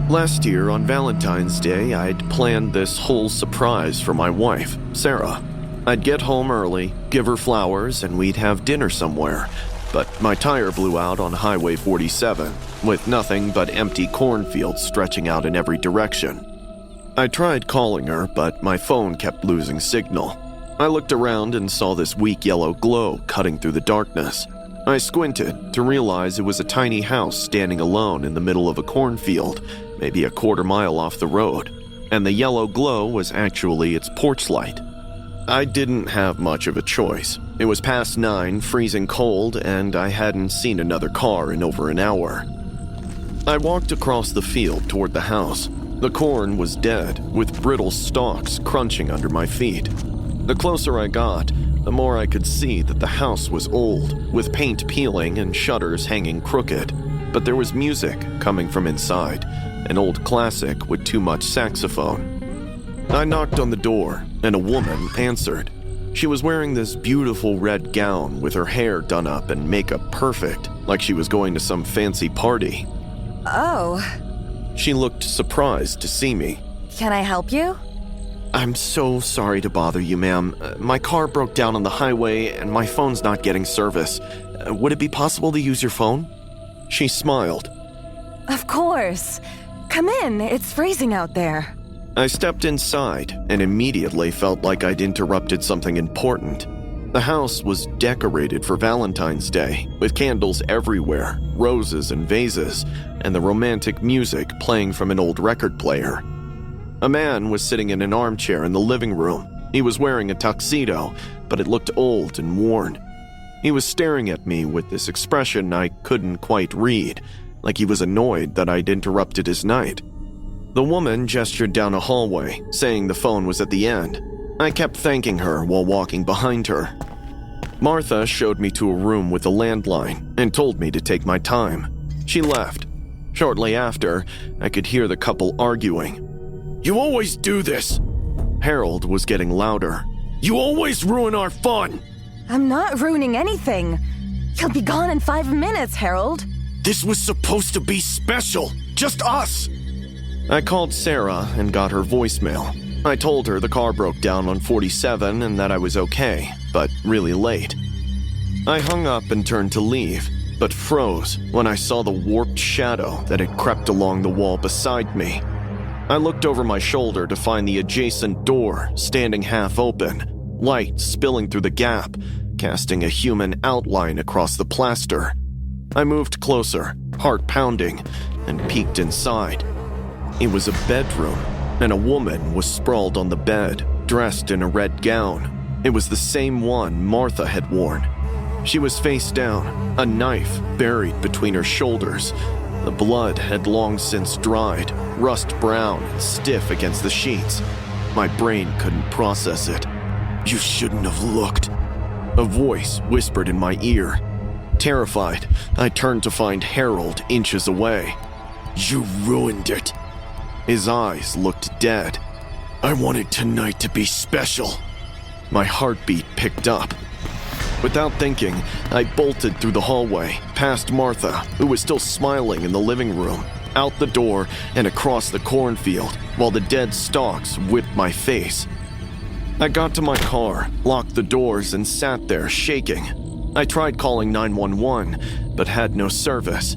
Last year on Valentine's Day, I'd planned this whole surprise for my wife, Sarah. I'd get home early, give her flowers, and we'd have dinner somewhere. But my tire blew out on Highway 47, with nothing but empty cornfields stretching out in every direction. I tried calling her, but my phone kept losing signal. I looked around and saw this weak yellow glow cutting through the darkness. I squinted to realize it was a tiny house standing alone in the middle of a cornfield, maybe a quarter mile off the road, and the yellow glow was actually its porch light. I didn't have much of a choice. It was past 9, freezing cold, and I hadn't seen another car in over an hour. I walked across the field toward the house. The corn was dead, with brittle stalks crunching under my feet. The closer I got, the more I could see that the house was old, with paint peeling and shutters hanging crooked. But there was music coming from inside, an old classic with too much saxophone. I knocked on the door, and a woman answered. She was wearing this beautiful red gown with her hair done up and makeup perfect, like she was going to some fancy party. Oh. She looked surprised to see me. Can I help you? I'm so sorry to bother you, ma'am. My car broke down on the highway and my phone's not getting service. Would it be possible to use your phone? She smiled. Of course. Come in, it's freezing out there. I stepped inside and immediately felt like I'd interrupted something important. The house was decorated for Valentine's Day, with candles everywhere, roses and vases, and the romantic music playing from an old record player. A man was sitting in an armchair in the living room. He was wearing a tuxedo, but it looked old and worn. He was staring at me with this expression I couldn't quite read, like he was annoyed that I'd interrupted his night. The woman gestured down a hallway, saying the phone was at the end. I kept thanking her while walking behind her. Martha showed me to a room with a landline and told me to take my time. She left. Shortly after, I could hear the couple arguing. "You always do this!" Harold was getting louder. "You always ruin our fun!" I'm not ruining anything. He'll be gone in 5 minutes, Harold. "This was supposed to be special! Just us!" I called Sarah and got her voicemail. I told her the car broke down on 47 and that I was okay, but really late. I hung up and turned to leave, but froze when I saw the warped shadow that had crept along the wall beside me. I looked over my shoulder to find the adjacent door standing half open, light spilling through the gap, casting a human outline across the plaster. I moved closer, heart pounding, and peeked inside. It was a bedroom, and a woman was sprawled on the bed, dressed in a red gown. It was the same one Martha had worn. She was face down, a knife buried between her shoulders. The blood had long since dried, rust brown and stiff against the sheets. My brain couldn't process it. "You shouldn't have looked," a voice whispered in my ear. Terrified, I turned to find Harold inches away. "You ruined it." His eyes looked dead. "I wanted tonight to be special." My heartbeat picked up. Without thinking, I bolted through the hallway, past Martha, who was still smiling in the living room, out the door and across the cornfield, while the dead stalks whipped my face. I got to my car, locked the doors, and sat there shaking. I tried calling 911, but had no service.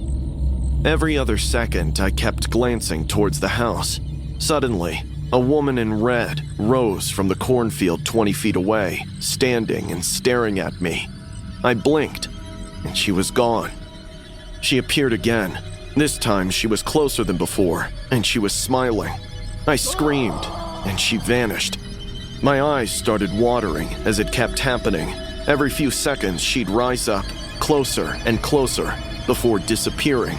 Every other second, I kept glancing towards the house. Suddenly, a woman in red rose from the cornfield 20 feet away, standing and staring at me. I blinked, and she was gone. She appeared again. This time, she was closer than before, and she was smiling. I screamed, and she vanished. My eyes started watering as it kept happening. Every few seconds, she'd rise up, closer and closer, before disappearing.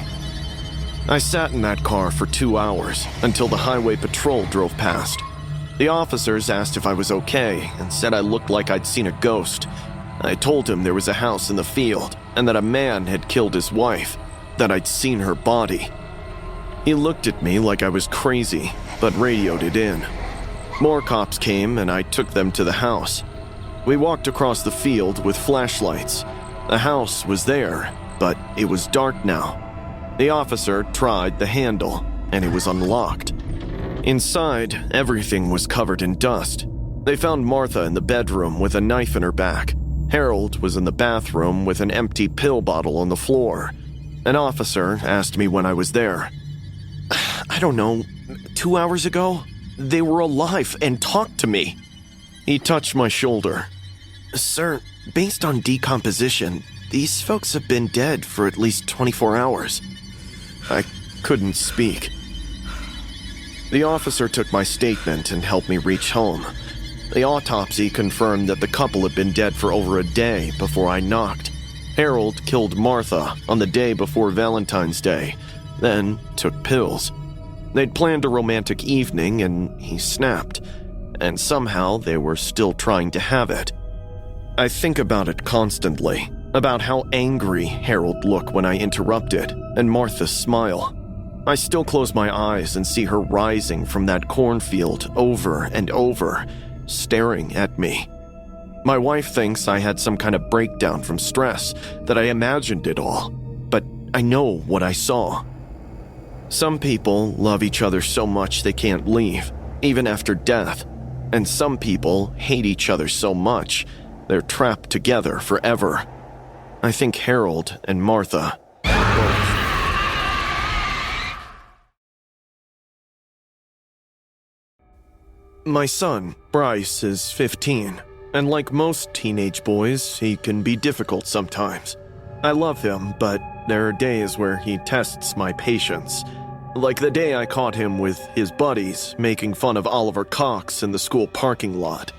I sat in that car for 2 hours until the highway patrol drove past. The officers asked if I was okay and said I looked like I'd seen a ghost. I told him there was a house in the field and that a man had killed his wife, that I'd seen her body. He looked at me like I was crazy, but radioed it in. More cops came and I took them to the house. We walked across the field with flashlights. The house was there, but it was dark now. The officer tried the handle, and it was unlocked. Inside, everything was covered in dust. They found Martha in the bedroom with a knife in her back. Harold was in the bathroom with an empty pill bottle on the floor. An officer asked me when I was there. I don't know, 2 hours ago? They were alive and talked to me. He touched my shoulder. Sir, based on decomposition, these folks have been dead for at least 24 hours. I couldn't speak. The officer took my statement and helped me reach home. The autopsy confirmed that the couple had been dead for over a day before I knocked. Harold killed Martha on the day before Valentine's Day, then took pills. They'd planned a romantic evening and he snapped, and somehow they were still trying to have it. I think about it constantly, about how angry Harold looked when I interrupted, and Martha's smile. I still close my eyes and see her rising from that cornfield over and over, staring at me. My wife thinks I had some kind of breakdown from stress, that I imagined it all, but I know what I saw. Some people love each other so much they can't leave, even after death, and some people hate each other so much they're trapped together forever. I think Harold and Martha both. My son, Bryce, is 15, and like most teenage boys, he can be difficult sometimes. I love him, but there are days where he tests my patience. Like the day I caught him with his buddies making fun of Oliver Cox in the school parking lot.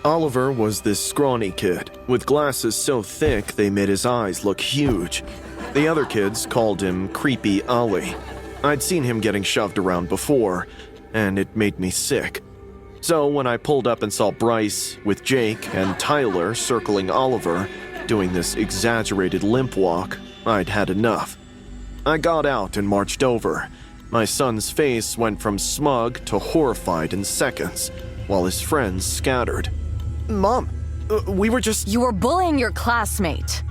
Oliver was this scrawny kid, with glasses so thick they made his eyes look huge. The other kids called him Creepy Ollie. I'd seen him getting shoved around before, and it made me sick. So when I pulled up and saw Bryce with Jake and Tyler circling Oliver, doing this exaggerated limp walk, I'd had enough. I got out and marched over. My son's face went from smug to horrified in seconds, while his friends scattered. Mom, we were just... You were bullying your classmate.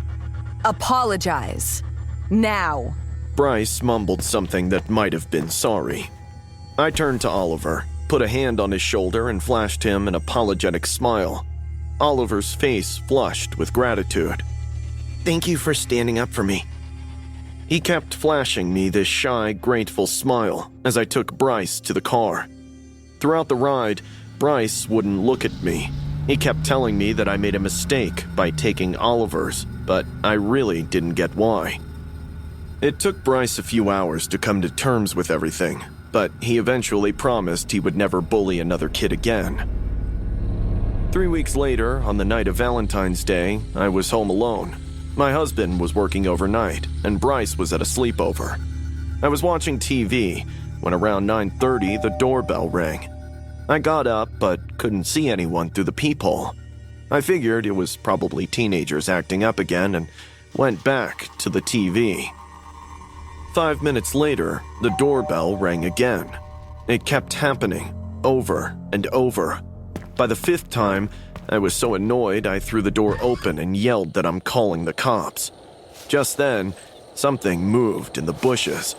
Apologize. Now. Bryce mumbled something that might have been sorry. I turned to Oliver, put a hand on his shoulder, and flashed him an apologetic smile. Oliver's face flushed with gratitude. Thank you for standing up for me. He kept flashing me this shy, grateful smile as I took Bryce to the car. Throughout the ride, Bryce wouldn't look at me. He kept telling me that I made a mistake by taking Oliver's, but I really didn't get why. It took Bryce a few hours to come to terms with everything, but he eventually promised he would never bully another kid again. 3 weeks later, on the night of Valentine's Day, I was home alone. My husband was working overnight, and Bryce was at a sleepover. I was watching TV when around 9:30 the doorbell rang. I got up but couldn't see anyone through the peephole. I figured it was probably teenagers acting up again and went back to the TV. 5 minutes later, the doorbell rang again. It kept happening, over and over. By the 5th time, I was so annoyed I threw the door open and yelled that I'm calling the cops. Just then, something moved in the bushes.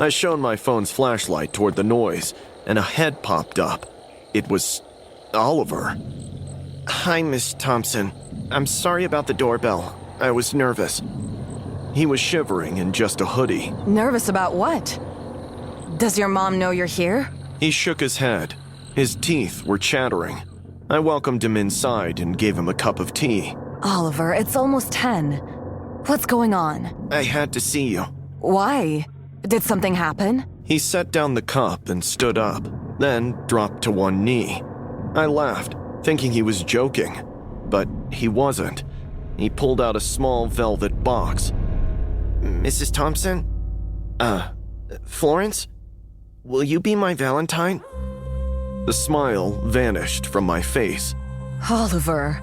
I shone my phone's flashlight toward the noise, and a head popped up. It was Oliver. Hi, Miss Thompson. I'm sorry about the doorbell. I was nervous. He was shivering in just a hoodie. Nervous about what? Does your mom know you're here? He shook his head. His teeth were chattering. I welcomed him inside and gave him a cup of tea. Oliver, it's almost 10. What's going on? I had to see you. Why? Did something happen? He set down the cup and stood up, then dropped to one knee. I laughed, thinking he was joking, but he wasn't. He pulled out a small velvet box. Mrs. Thompson? Florence? Will you be my Valentine? The smile vanished from my face. Oliver,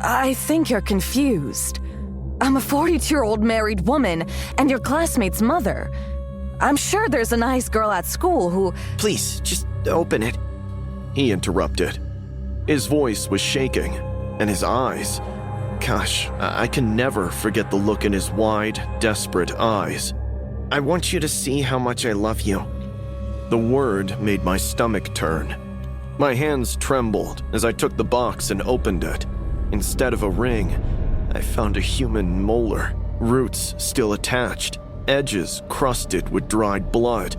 I think you're confused. I'm a 42-year-old married woman and your classmate's mother. I'm sure there's a nice girl at school who... Please, just open it. He interrupted. His voice was shaking, and his eyes... Gosh, I can never forget the look in his wide, desperate eyes. I want you to see how much I love you. The word made my stomach turn. My hands trembled as I took the box and opened it. Instead of a ring, I found a human molar, roots still attached, edges crusted with dried blood.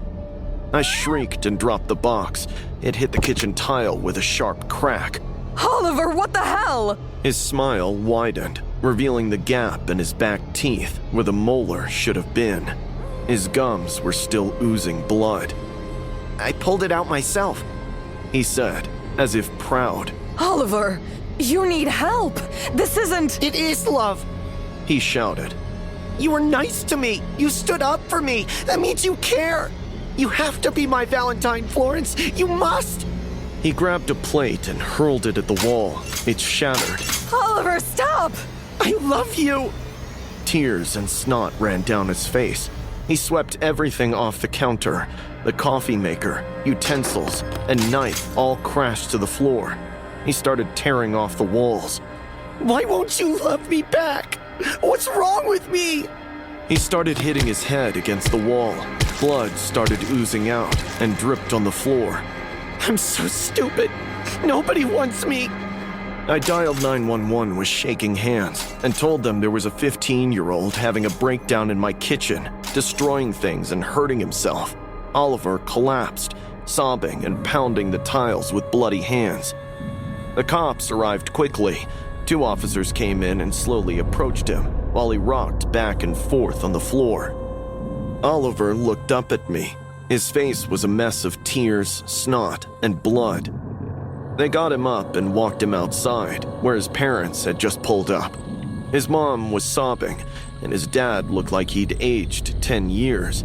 I shrieked and dropped the box. It hit the kitchen tile with a sharp crack. Oliver, what the hell? His smile widened, revealing the gap in his back teeth where the molar should have been. His gums were still oozing blood. "I pulled it out myself," he said, as if proud. Oliver, you need help. This isn't... It is love. He shouted. You were nice to me. You stood up for me. That means you care. You have to be my Valentine, Florence. You must. He grabbed a plate and hurled it at the wall. It shattered. Oliver, stop! I love you. Tears and snot ran down his face. He swept everything off the counter. The coffee maker, utensils, and knife all crashed to the floor. He started tearing off the walls. Why won't you love me back? What's wrong with me? He started hitting his head against the wall. Blood started oozing out and dripped on the floor. I'm so stupid. Nobody wants me. I dialed 911 with shaking hands and told them there was a 15-year-old having a breakdown in my kitchen, destroying things and hurting himself. Oliver collapsed, sobbing and pounding the tiles with bloody hands. The cops arrived quickly. 2 officers came in and slowly approached him while he rocked back and forth on the floor. Oliver looked up at me. His face was a mess of tears, snot, and blood. They got him up and walked him outside, where his parents had just pulled up. His mom was sobbing, and his dad looked like he'd aged 10 years.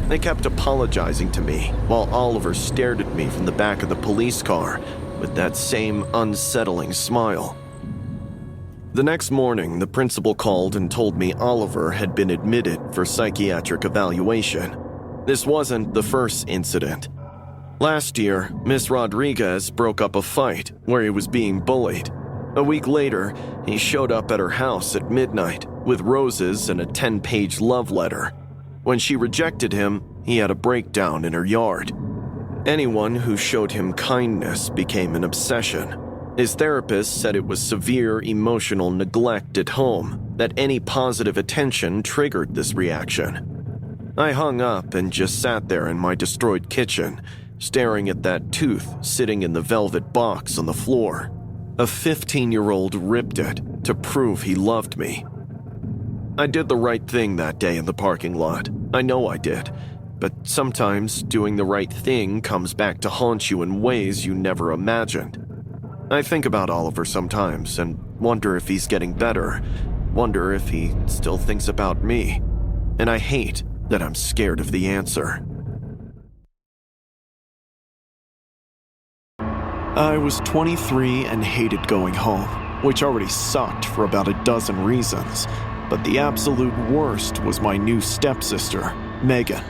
They kept apologizing to me, while Oliver stared at me from the back of the police car with that same unsettling smile. The next morning, the principal called and told me Oliver had been admitted for psychiatric evaluation. This wasn't the first incident. Last year, Miss Rodriguez broke up a fight where he was being bullied. A week later, he showed up at her house at midnight with roses and a 10-page love letter. When she rejected him, he had a breakdown in her yard. Anyone who showed him kindness became an obsession. His therapist said it was severe emotional neglect at home, that any positive attention triggered this reaction. I hung up and just sat there in my destroyed kitchen, staring at that tooth sitting in the velvet box on the floor. A 15-year-old ripped it to prove he loved me. I did the right thing that day in the parking lot. I know I did. But sometimes doing the right thing comes back to haunt you in ways you never imagined. I think about Oliver sometimes and wonder if he's getting better, wonder if he still thinks about me. And I hate that I'm scared of the answer. I was 23 and hated going home, which already sucked for about a dozen reasons. But the absolute worst was my new stepsister, Megan.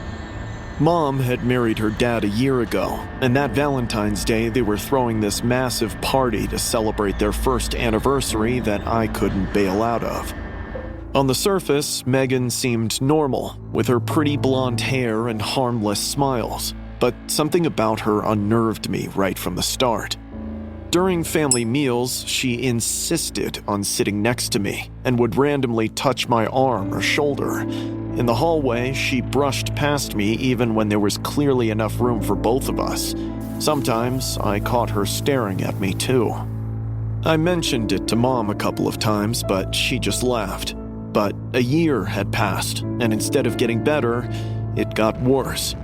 Mom had married her dad a year ago, and that Valentine's Day they were throwing this massive party to celebrate their first anniversary that I couldn't bail out of. On the surface, Megan seemed normal, with her pretty blonde hair and harmless smiles, but something about her unnerved me right from the start. During family meals, she insisted on sitting next to me and would randomly touch my arm or shoulder. In the hallway, she brushed past me even when there was clearly enough room for both of us. Sometimes I caught her staring at me too. I mentioned it to Mom a couple of times, but she just laughed. But a year had passed, and instead of getting better, it got worse.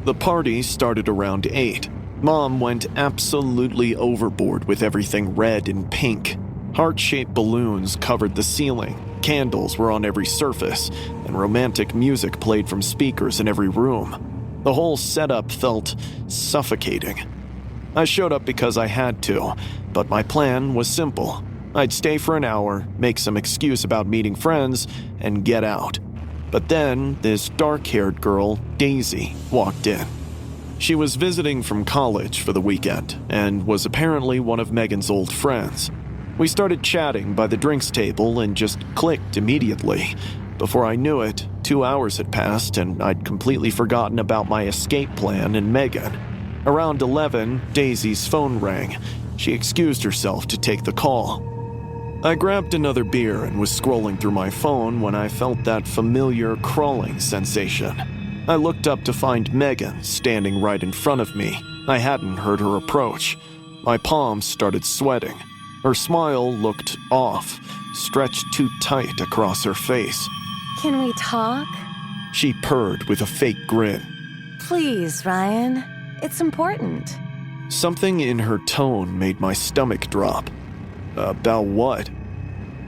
The party started around 8. Mom went absolutely overboard with everything red and pink. Heart-shaped balloons covered the ceiling, candles were on every surface, and romantic music played from speakers in every room. The whole setup felt suffocating. I showed up because I had to, but my plan was simple. I'd stay for an hour, make some excuse about meeting friends, and get out. But then, this dark-haired girl, Daisy, walked in. She was visiting from college for the weekend, and was apparently one of Megan's old friends. We started chatting by the drinks table and just clicked immediately. Before I knew it, 2 hours had passed and I'd completely forgotten about my escape plan and Megan. Around 11, Daisy's phone rang. She excused herself to take the call. I grabbed another beer and was scrolling through my phone when I felt that familiar crawling sensation. I looked up to find Megan standing right in front of me. I hadn't heard her approach. My palms started sweating. Her smile looked off, stretched too tight across her face. Can we talk? She purred with a fake grin. Please, Ryan. It's important. Something in her tone made my stomach drop. About what?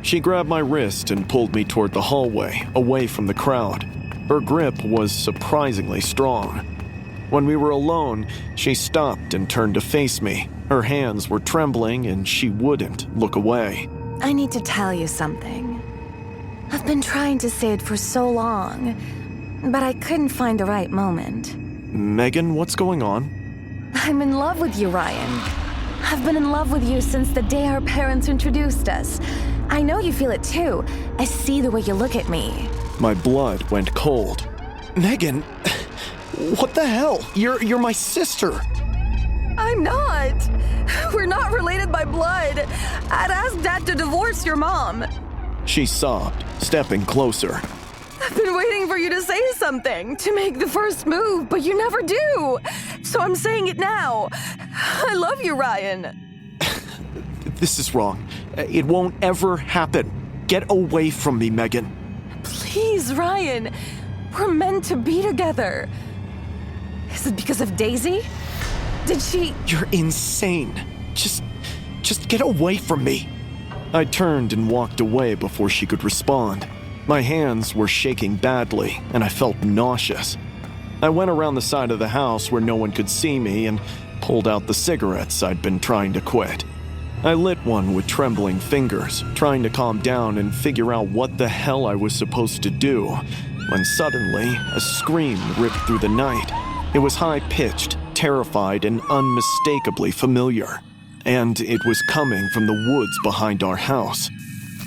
She grabbed my wrist and pulled me toward the hallway, away from the crowd. Her grip was surprisingly strong. When we were alone, she stopped and turned to face me. Her hands were trembling and she wouldn't look away. I need to tell you something. I've been trying to say it for so long, but I couldn't find the right moment. Megan, what's going on? I'm in love with you, Ryan. I've been in love with you since the day our parents introduced us. I know you feel it too. I see the way you look at me. My blood went cold. Megan, what the hell? You're my sister. I'm not. We're not related by blood. I'd ask Dad to divorce your mom. She sobbed, stepping closer. I've been waiting for you to say something, to make the first move, but you never do. So I'm saying it now. I love you, Ryan. This is wrong. It won't ever happen. Get away from me, Megan. Please, Ryan. We're meant to be together. Is it because of Daisy? Did she... You're insane. Just get away from me. I turned and walked away before she could respond. My hands were shaking badly, and I felt nauseous. I went around the side of the house where no one could see me and pulled out the cigarettes I'd been trying to quit. I lit one with trembling fingers, trying to calm down and figure out what the hell I was supposed to do, when suddenly a scream ripped through the night. It was high-pitched, terrified, and unmistakably familiar. And it was coming from the woods behind our house.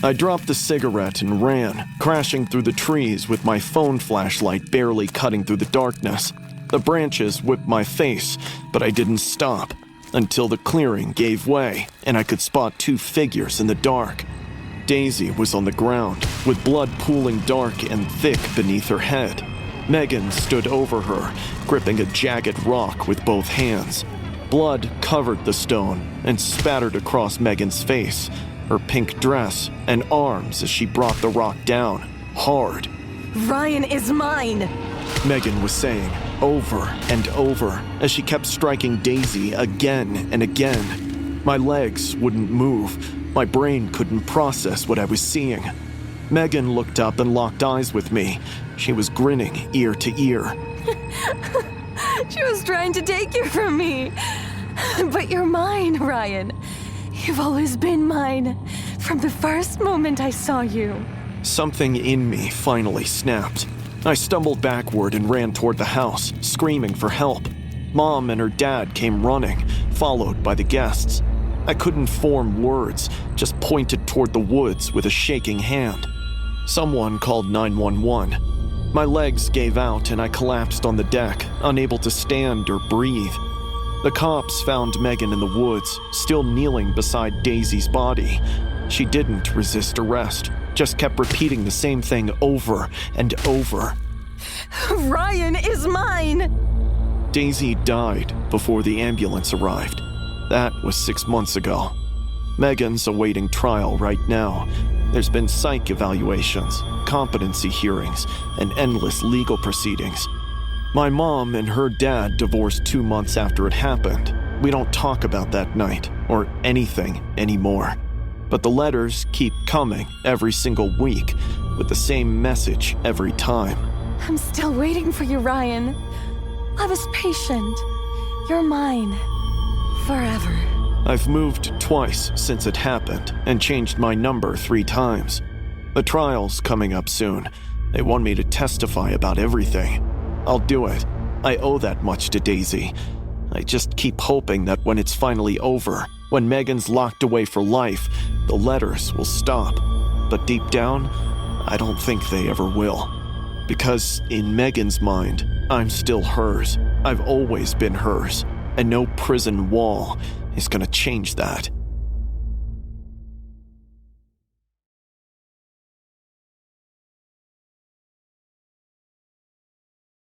I dropped the cigarette and ran, crashing through the trees with my phone flashlight barely cutting through the darkness. The branches whipped my face, but I didn't stop until the clearing gave way and I could spot two figures in the dark. Daisy was on the ground, with blood pooling dark and thick beneath her head. Megan stood over her, gripping a jagged rock with both hands. Blood covered the stone and spattered across Megan's face, her pink dress and arms as she brought the rock down, hard. Ryan is mine! Megan was saying, over and over, as she kept striking Daisy again and again. My legs wouldn't move. My brain couldn't process what I was seeing. Megan looked up and locked eyes with me. She was grinning ear to ear. She was trying to take you from me. But you're mine, Ryan. You've always been mine, from the first moment I saw you. Something in me finally snapped. I stumbled backward and ran toward the house, screaming for help. Mom and her dad came running, followed by the guests. I couldn't form words, just pointed toward the woods with a shaking hand. Someone called 911. My legs gave out and I collapsed on the deck, unable to stand or breathe. The cops found Megan in the woods, still kneeling beside Daisy's body. She didn't resist arrest, just kept repeating the same thing over and over. Ryan is mine! Daisy died before the ambulance arrived. That was 6 months ago. Megan's awaiting trial right now. There's been psych evaluations, competency hearings, and endless legal proceedings. My mom and her dad divorced 2 months after it happened. We don't talk about that night or anything anymore. But the letters keep coming every single week with the same message every time. I'm still waiting for you, Ryan. Love is patient. You're mine. Forever. I've moved twice since it happened and changed my number 3 times. The trial's coming up soon. They want me to testify about everything. I'll do it. I owe that much to Daisy. I just keep hoping that when it's finally over, when Megan's locked away for life, the letters will stop. But deep down, I don't think they ever will. Because in Megan's mind, I'm still hers. I've always been hers, and no prison wall is gonna change that.